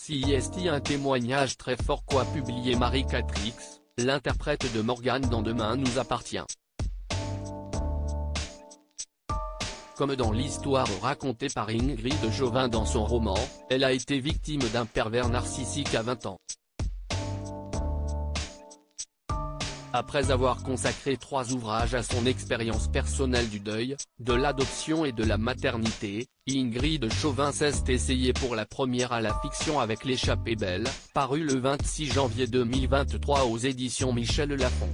C'est un témoignage très fort qu'a publié Marie Catrix, l'interprète de Morgane dans Demain nous appartient. Comme dans l'histoire racontée par Ingrid Chauvin dans son roman, elle a été victime d'un pervers narcissique à 20 ans. Après avoir consacré 3 ouvrages à son expérience personnelle du deuil, de l'adoption et de la maternité, Ingrid Chauvin s'est essayée pour la première à la fiction avec L'échappée belle, paru le 26 janvier 2023 aux éditions Michel Lafon.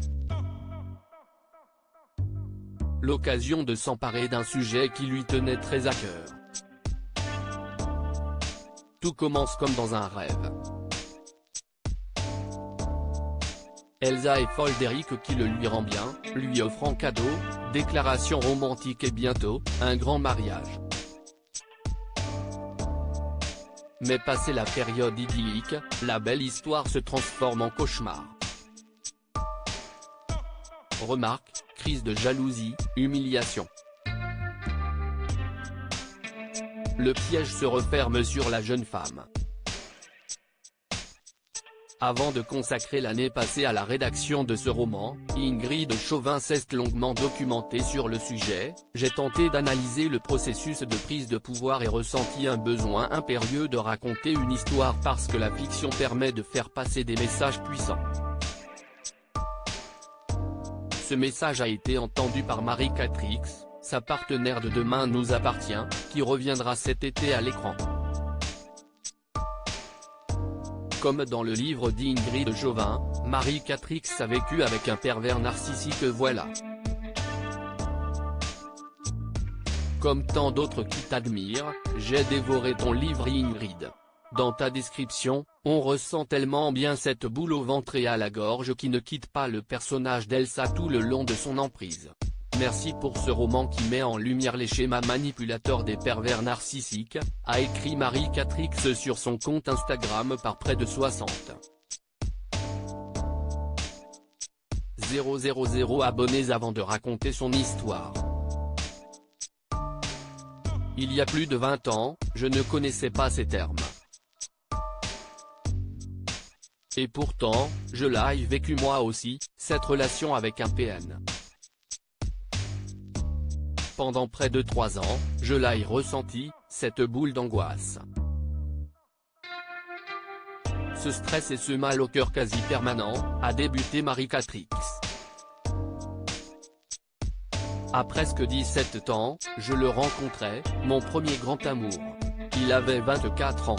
L'occasion de s'emparer d'un sujet qui lui tenait très à cœur. Tout commence comme dans un rêve. Elsa est folle d'Eric qui le lui rend bien, lui offre en cadeau, déclaration romantique et bientôt, un grand mariage. Mais passé la période idyllique, la belle histoire se transforme en cauchemar. Remarques, crise de jalousie, humiliation. Le piège se referme sur la jeune femme. Avant de consacrer l'année passée à la rédaction de ce roman, Ingrid Chauvin s'est longuement documentée sur le sujet. J'ai tenté d'analyser le processus de prise de pouvoir et ressenti un besoin impérieux de raconter une histoire parce que la fiction permet de faire passer des messages puissants. Ce message a été entendu par Marie Catrix, sa partenaire de Demain nous appartient, qui reviendra cet été à l'écran. Comme dans le livre d'Ingrid Chauvin, Marie Catrix a vécu avec un pervers narcissique voilà. Comme tant d'autres qui t'admirent, j'ai dévoré ton livre Ingrid. Dans ta description, on ressent tellement bien cette boule au ventre et à la gorge qui ne quitte pas le personnage d'Elsa tout le long de son emprise. Merci pour ce roman qui met en lumière les schémas manipulateurs des pervers narcissiques, a écrit Marie Catrix sur son compte Instagram par près de 60 000 abonnés avant de raconter son histoire. Il y a plus de 20 ans, je ne connaissais pas ces termes. Et pourtant, je l'ai vécu moi aussi, cette relation avec un PN. Pendant près de 3 ans, je l'ai ressenti, cette boule d'angoisse. Ce stress et ce mal au cœur quasi permanent, a débuté Marie Catrix. À presque 17 ans, je le rencontrai, mon premier grand amour. Il avait 24 ans.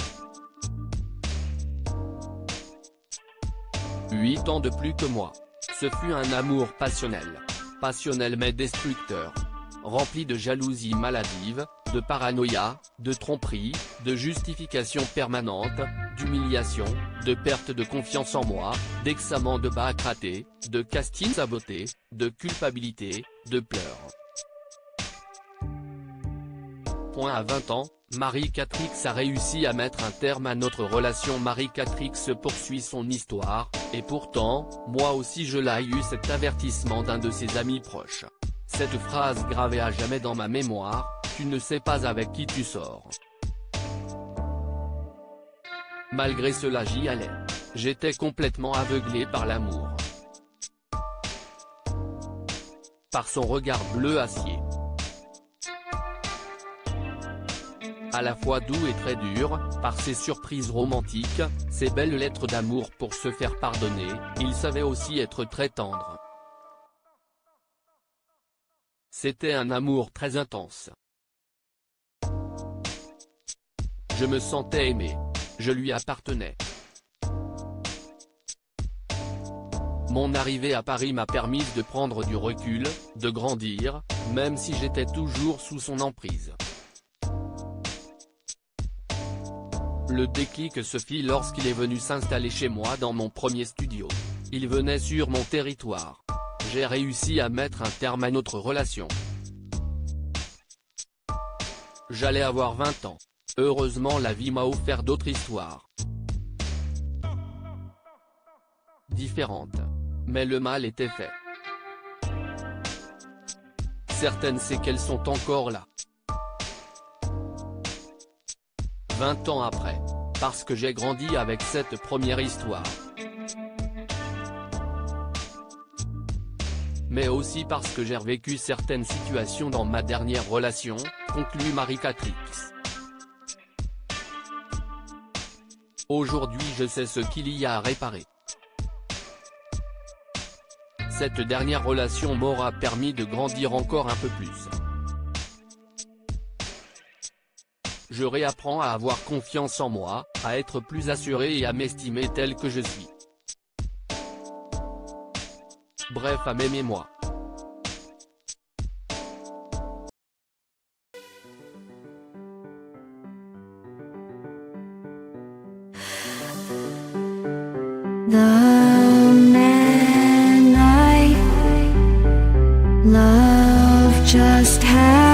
8 ans de plus que moi. Ce fut un amour passionnel. Passionnel mais destructeur. Rempli de jalousie maladive, de paranoïa, de tromperie, de justification permanente, d'humiliation, de perte de confiance en moi, d'examen de bas à crater, de casting saboté, de culpabilité, de pleurs. À 20 ans, Marie Catrix a réussi à mettre un terme à notre relation. Marie Catrix poursuit son histoire, et pourtant, moi aussi je l'ai eu cet avertissement d'un de ses amis proches. Cette phrase gravée à jamais dans ma mémoire, tu ne sais pas avec qui tu sors. Malgré cela j'y allais. J'étais complètement aveuglé par l'amour. Par son regard bleu acier. À la fois doux et très dur, par ses surprises romantiques, ses belles lettres d'amour pour se faire pardonner, il savait aussi être très tendre. C'était un amour très intense. Je me sentais aimé. Je lui appartenais. Mon arrivée à Paris m'a permis de prendre du recul, de grandir, même si j'étais toujours sous son emprise. Le déclic se fit lorsqu'il est venu s'installer chez moi dans mon premier studio. Il venait sur mon territoire. J'ai réussi à mettre un terme à notre relation. J'allais avoir 20 ans. Heureusement la vie m'a offert d'autres histoires. Différentes. Mais le mal était fait. Certaines séquelles sont encore là. 20 ans après. parce que j'ai grandi avec cette première histoire. Mais aussi parce que j'ai revécu certaines situations dans ma dernière relation, conclut Marie-Catrix. Aujourd'hui je sais ce qu'il y a à réparer. Cette dernière relation m'aura permis de grandir encore un peu plus. Je réapprends à avoir confiance en moi, à être plus assuré et à m'estimer tel que je suis. Bref, à m'aimer moi. The man I love just had